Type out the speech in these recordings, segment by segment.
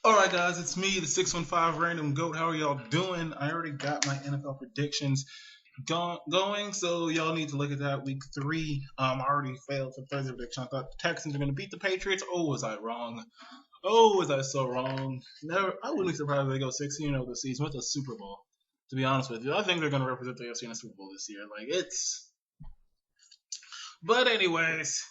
Alright guys, it's me, the 615 Random Goat. How are y'all doing? I already got my NFL predictions going, so y'all need to look at that week 3. I already failed for Thursday prediction. I thought the Texans are going to beat the Patriots. Oh, was I wrong? Oh, was I so wrong? I wouldn't be surprised if they go 16-0 this season with a Super Bowl. To be honest with you, I think they're going to represent the AFC in a Super Bowl this year. But anyways,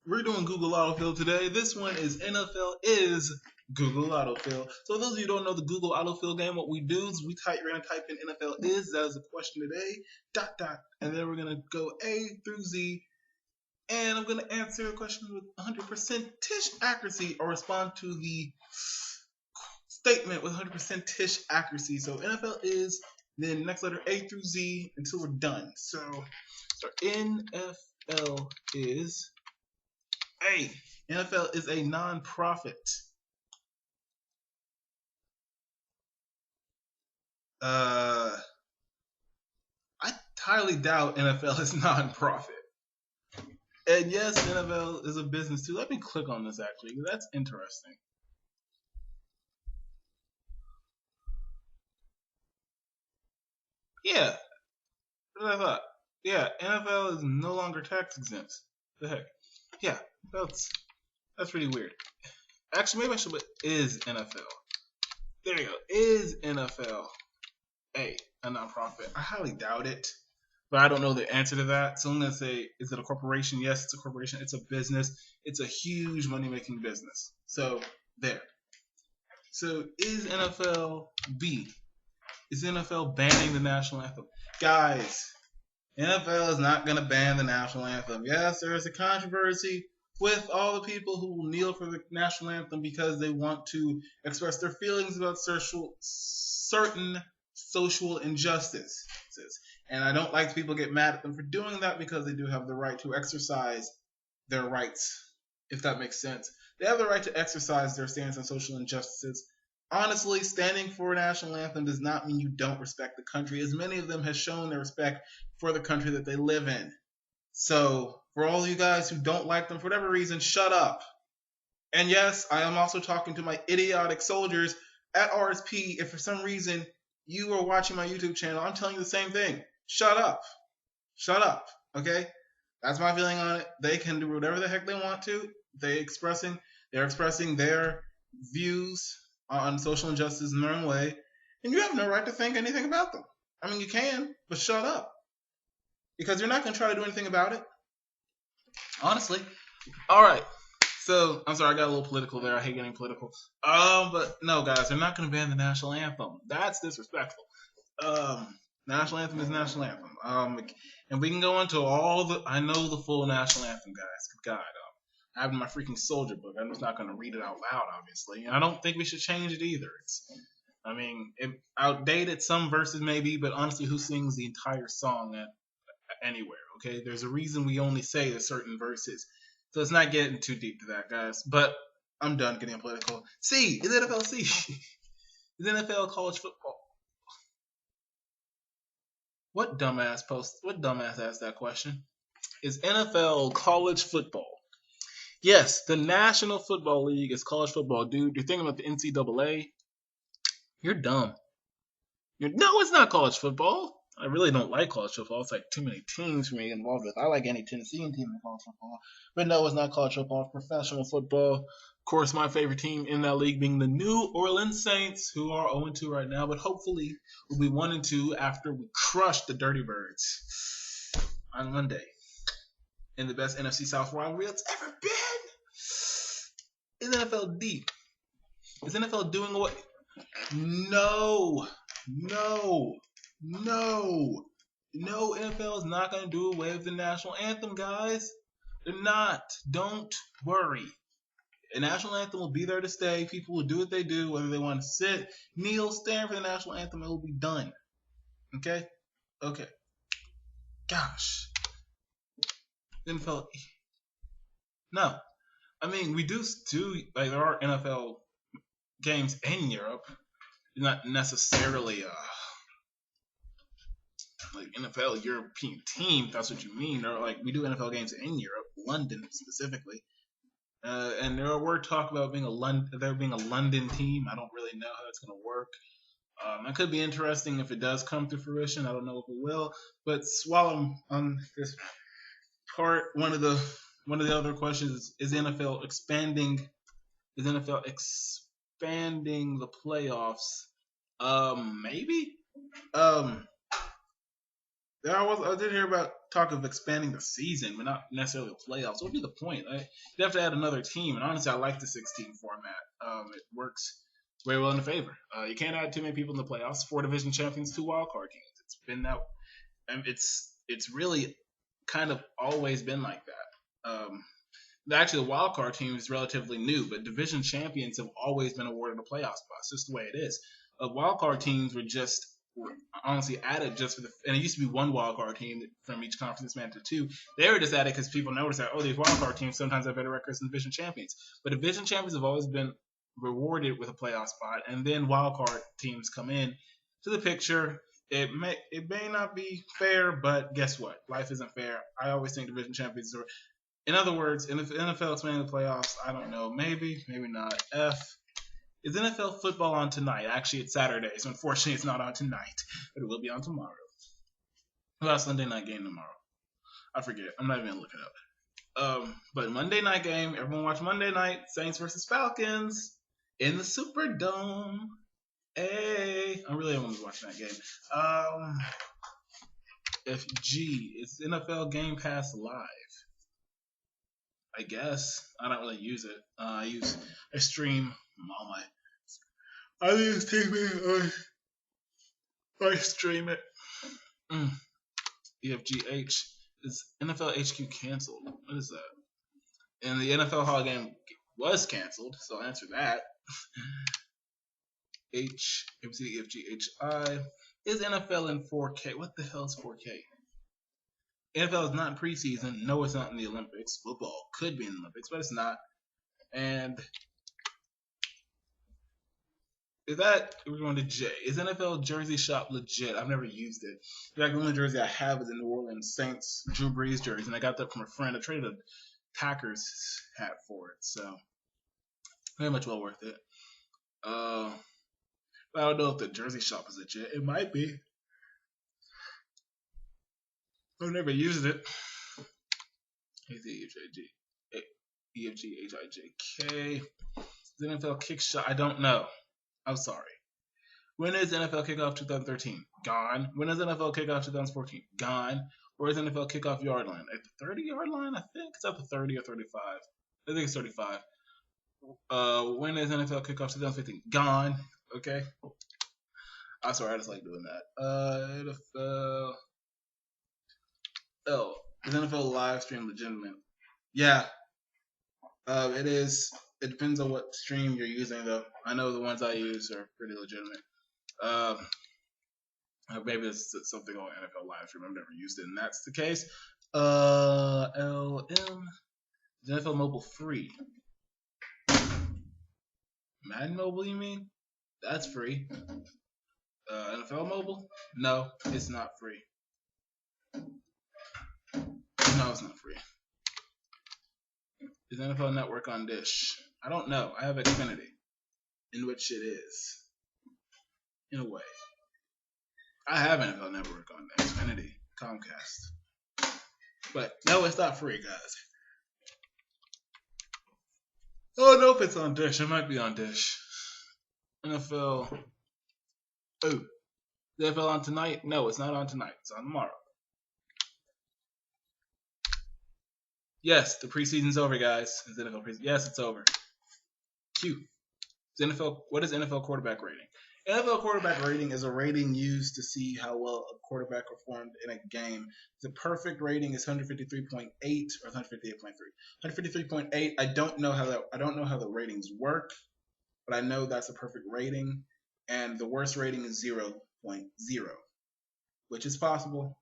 we're doing Google Autofill today. This one is NFL is Google Autofill. So those of you who don't know the Google Autofill game, what we do is we're going to type in NFL is, that is the question today, ... and then we're going to go A through Z, and I'm going to answer a question with 100% accuracy or respond to the statement with 100% accuracy. So NFL is, then next letter A through Z until we're done. So NFL is A. NFL is a non-profit. I highly doubt NFL is non-profit. And yes, NFL is a business too. Let me click on this actually. That's interesting. Yeah, that's what I thought. Yeah, NFL is no longer tax exempt. The heck? Yeah, that's really weird. Actually, maybe I should put is NFL. There you go. Is NFL a nonprofit? I highly doubt it, but I don't know the answer to that. So I'm gonna say, is it a corporation? Yes, it's a corporation. It's a business. It's a huge money-making business. So there. So is NFL B? Is NFL banning the national anthem? Guys, NFL is not going to ban the national anthem. Yes, there is a controversy with all the people who will kneel for the national anthem because they want to express their feelings about certain social injustices. And I don't like people get mad at them for doing that because they do have the right to exercise their rights, if that makes sense. They have the right to exercise their stance on social injustices. Honestly, standing for a national anthem does not mean you don't respect the country, as many of them have shown their respect for the country that they live in. So, for all you guys who don't like them for whatever reason, shut up. And yes, I am also talking to my idiotic soldiers at RSP. If for some reason you are watching my YouTube channel, I'm telling you the same thing. Shut up. Shut up. Okay? That's my feeling on it. They can do whatever the heck they want to. They're expressing their views on social injustice in their own way, and you have no right to think anything about them. I mean, you can, but shut up. Because you're not going to try to do anything about it. Honestly. Alright. So, I'm sorry, I got a little political there. I hate getting political. But no, guys, they're not going to ban the national anthem. That's disrespectful. National anthem is national anthem. And we can go into I know the full national anthem, guys. Good God. I have my freaking soldier book. I'm just not going to read it out loud, obviously. And I don't think we should change it either. Outdated some verses maybe, but honestly, who sings the entire song anywhere? Okay, there's a reason we only say the certain verses. So let's not get too deep to that, guys. But I'm done getting political. C is NFL C. Is NFL college football? What dumbass asked that question? Is NFL college football? Yes, the National Football League is college football, dude. You're thinking about the NCAA? You're dumb. No, it's not college football. I really don't like college football. It's like too many teams for me involved with. I like any Tennessean team in college football. But no, it's not college football. It's professional football. Of course, my favorite team in that league being the New Orleans Saints, who are 0-2 right now, but hopefully will be 1-2 after we crush the Dirty Birds on Monday in the best NFC South rivalry it's ever been. Is NFL deep? Is NFL doing what? No. NFL is not going to do away with the national anthem, guys. They're not. Don't worry. The national anthem will be there to stay. People will do what they do, whether they want to sit, kneel, stand for the national anthem. It will be done. Okay. Gosh. NFL. No. I mean, we do there are NFL games in Europe. Not necessarily like NFL European team. If that's what you mean. Or we do NFL games in Europe, London specifically. And there were talk about there being a London team. I don't really know how that's going to work. It could be interesting if it does come to fruition. I don't know if it will. But while I'm on this part, one of the other questions is NFL expanding? Is NFL expanding the playoffs? Maybe. Um, I did hear about talk of expanding the season, but not necessarily the playoffs. What would be the point? You'd have to add another team, and honestly, I like the 16 format. It works very well in the favor. You can't add too many people in the playoffs. 4 division champions, 2 wild card teams. It's been that, and it's really kind of always been like that. Actually, the wild card team is relatively new, but division champions have always been awarded a playoff spot. It's just the way it is. Wild card teams were honestly added just for and it used to be 1 wild card team from each conference expanded to 2. They were just added because people noticed that, these wild card teams sometimes have better records than division champions. But division champions have always been rewarded with a playoff spot, and then wild card teams come in to the picture. It may not be fair, but guess what? Life isn't fair. I always think division champions are. In other words, in the NFL expanding the playoffs, I don't know. Maybe not. Is NFL football on tonight? Actually, it's Saturday, so unfortunately it's not on tonight, but it will be on tomorrow. Well, Sunday night game tomorrow. I forget. I'm not even going to look it up. But Monday night game, everyone watch Monday night, Saints versus Falcons in the Superdome. Hey, I'm really only watching that game. Is NFL Game Pass live? I guess. I don't really use it. I stream all my. I use TV. I stream it. EFGH. Is NFL HQ canceled? What is that? And the NFL Hall game was canceled, so I'll answer that. EFGHI. Is NFL in 4K? What the hell is 4K? NFL is not in preseason. No, it's not in the Olympics. Football could be in the Olympics, but it's not. And we're going to J. Is NFL jersey shop legit? I've never used it. In fact, the only jersey I have is a New Orleans Saints Drew Brees jersey, and I got that from a friend. I traded a Packers hat for it, so very much well worth it. I don't know if the jersey shop is legit. It might be. I've never used it. EFGHIJK. The NFL kick shot. I don't know. I'm sorry. When is NFL kickoff 2013? Gone. When is NFL kickoff 2014? Gone. Where is NFL kickoff yard line? At the 30-yard line, I think. It's up to 30 or 35. I think it's 35. When is NFL kickoff 2015? Gone. Okay. I'm sorry, I just like doing that. NFL. Is NFL live stream legitimate? Yeah. It is. It depends on what stream you're using, though. I know the ones I use are pretty legitimate. Maybe it's something on NFL live stream. I've never used it, and that's the case. LM. Is NFL mobile free? Madden mobile, you mean? That's free. NFL mobile? No, it's not free. No, it's not free. Is NFL Network on Dish? I don't know. I have Xfinity, in which it is. In a way. I have NFL Network on Xfinity, Comcast. But no, it's not free, guys. Oh, no, if it's on Dish. It might be on Dish. NFL. Oh. Is the NFL on tonight? No, it's not on tonight. It's on tomorrow. Yes, the preseason's over, guys. Is NFL preseason? Yes, it's over. Q. What is NFL quarterback rating? NFL quarterback rating is a rating used to see how well a quarterback performed in a game. The perfect rating is 153.8 or 158.3. 153.8. I don't know how the ratings work, but I know that's a perfect rating. And the worst rating is 0.0, which is possible.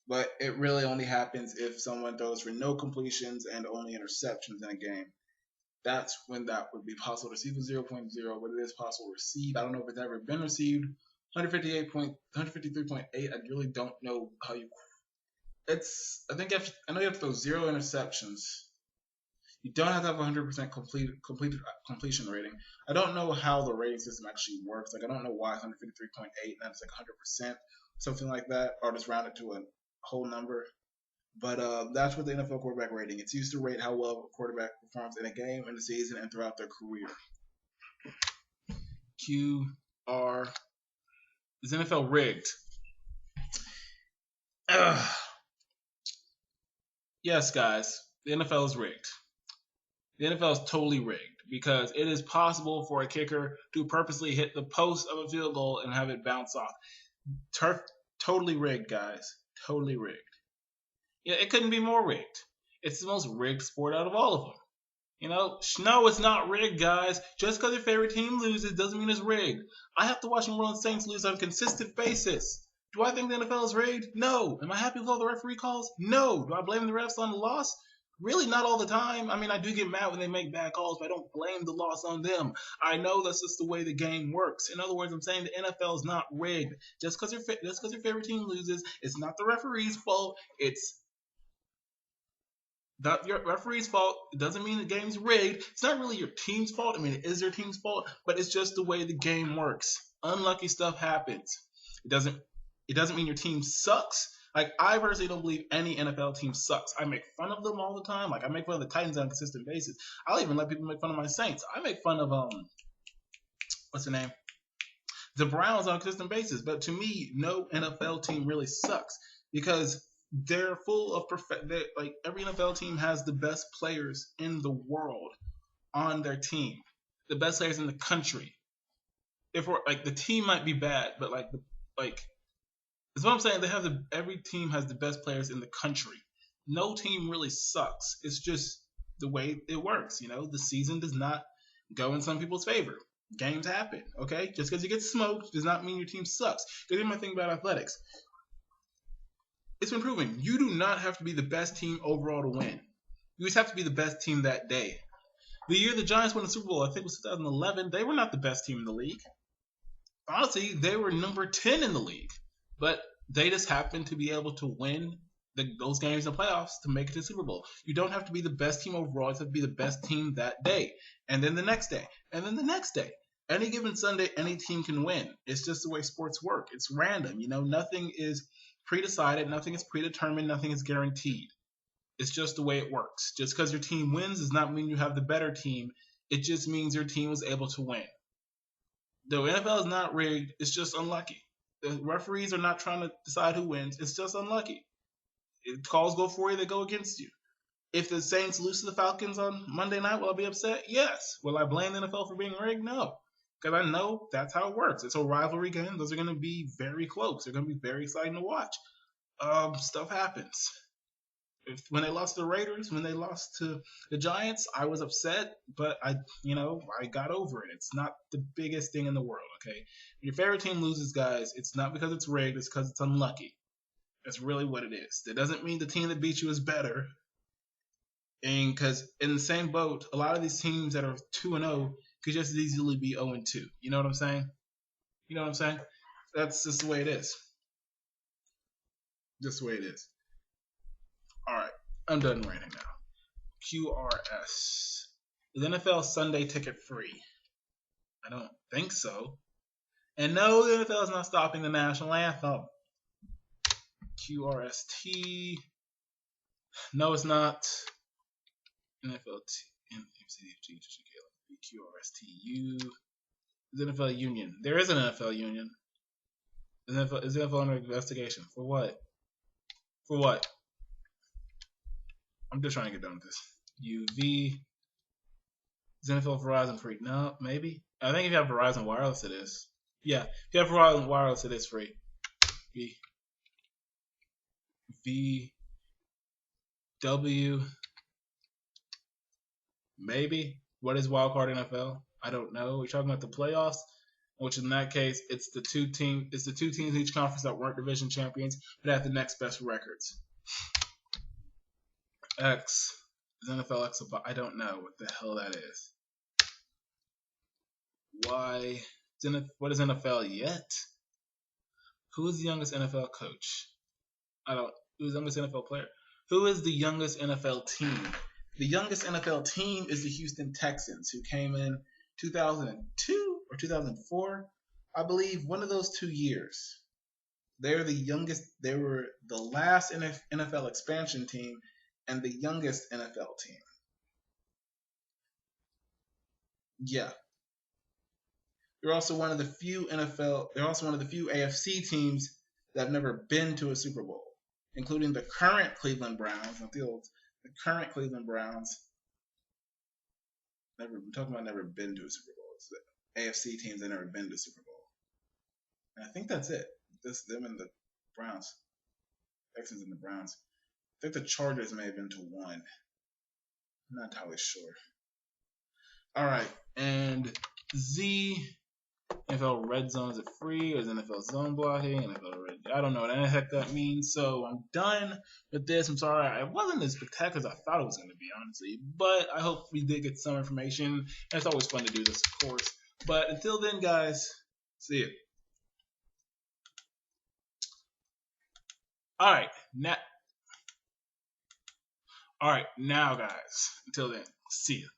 But it really only happens if someone throws for no completions and only interceptions in a game. That's when that would be possible to receive a 0.0, but it is possible to receive. I don't know if it's ever been received. 153.8. I really don't know how you. I know you have to throw 0 interceptions. You don't have to have 100% completion rating. I don't know how the rating system actually works. Like I don't know why 153.8 and that's like 100%, something like that, or just round it to a whole number. But that's what the NFL quarterback rating. It's used to rate how well a quarterback performs in a game, in the season, and throughout their career. QR. Is NFL rigged? Ugh. Yes, guys. The NFL is rigged. The NFL is totally rigged because it is possible for a kicker to purposely hit the post of a field goal and have it bounce off. Totally rigged, guys. Totally rigged. Yeah, it couldn't be more rigged. It's the most rigged sport out of all of them. You know, no, it's not rigged, guys. Just because your favorite team loses doesn't mean it's rigged. I have to watch New Orleans Saints lose on a consistent basis. Do I think the NFL is rigged? No. Am I happy with all the referee calls? No. Do I blame the refs on the loss? Really, not all the time. I mean, I do get mad when they make bad calls, but I don't blame the loss on them. I know that's just the way the game works. In other words, I'm saying the NFL is not rigged. Just because your favorite team loses, it's not the referee's fault. It's not your referee's fault. It doesn't mean the game's rigged. It's not really your team's fault. I mean, it is your team's fault, but it's just the way the game works. Unlucky stuff happens. It doesn't mean your team sucks. Like, I personally don't believe any NFL team sucks. I make fun of them all the time. Like, I make fun of the Titans on a consistent basis. I'll even let people make fun of my Saints. I make fun of what's the name? The Browns on a consistent basis. But to me, no NFL team really sucks because they're full of like every NFL team has the best players in the world on their team, the best players in the country. If we're like the team might be bad, but that's what I'm saying. Every team has the best players in the country. No team really sucks. It's just the way it works. You know, the season does not go in some people's favor. Games happen. Okay, just because you get smoked does not mean your team sucks. Because here's my thing about athletics. It's been proven you do not have to be the best team overall to win. You just have to be the best team that day. The year the Giants won the Super Bowl, I think it was 2011, they were not the best team in the league. Honestly, they were number 10 in the league. But they just happened to be able to win those games in the playoffs to make it to the Super Bowl. You don't have to be the best team overall. You have to be the best team that day. And then the next day. And then the next day. Any given Sunday, any team can win. It's just the way sports work. It's random. You know, nothing is pre-decided. Nothing is predetermined. Nothing is guaranteed. It's just the way it works. Just because your team wins does not mean you have the better team. It just means your team was able to win. The NFL is not rigged. It's just unlucky. The referees are not trying to decide who wins. It's just unlucky. If calls go for you, they go against you. If the Saints lose to the Falcons on Monday night, will I be upset? Yes. Will I blame the NFL for being rigged? No. Because I know that's how it works. It's a rivalry game. Those are going to be very close. They're going to be very exciting to watch. Stuff happens. When they lost to the Raiders, when they lost to the Giants, I was upset, but I got over it. It's not the biggest thing in the world, okay? When your favorite team loses, guys, it's not because it's rigged, it's because it's unlucky. That's really what it is. That doesn't mean the team that beat you is better. And because in the same boat, a lot of these teams that are 2-0 could just as easily be 0-2. You know what I'm saying? That's just the way it is. Just the way it is. All right, I'm done ranting now. QRS. Is NFL Sunday ticket free? I don't think so. And no, the NFL is not stopping the national anthem. QRST. No, it's not. NFL QRSTU. Is NFL Union? There is an NFL Union. Is NFL under investigation? For what? For what? I'm just trying to get done with this. UV. Is NFL Verizon free? No, maybe. I think if you have Verizon Wireless, it is. Yeah, if you have Verizon Wireless, it is free. VW. Maybe. What is wildcard NFL? I don't know. We're talking about the playoffs, which in that case, it's the two teams in each conference that weren't division champions, but have the next best records. X. Is NFL X a I don't know what the hell that is. Y. What is NFL yet? Who is the youngest NFL coach? Who's the youngest NFL player? Who is the youngest NFL team? The youngest NFL team is the Houston Texans, who came in 2002 or 2004, I believe, one of those 2 years. They're the youngest. They were the last NFL expansion team and the youngest NFL team. Yeah, they're also one of the few NFL. They're also one of the few AFC teams that have never been to a Super Bowl, including the current Cleveland Browns. The current Cleveland Browns. I'm talking about never been to a Super Bowl. It's the AFC teams that never been to a Super Bowl. And I think that's it. Them and the Browns, Texans and the Browns. I think the Chargers may have been to one. I'm not entirely sure. All right, and Z. NFL Red Zone, is it free or is NFL Zone blocking? NFL Red, I don't know what the heck that means. So I'm done with this. I'm sorry, it wasn't as spectacular as I thought it was going to be, honestly. But I hope we did get some information. And it's always fun to do this, of course. But until then, guys, see you. All right, now, guys. Until then, see you.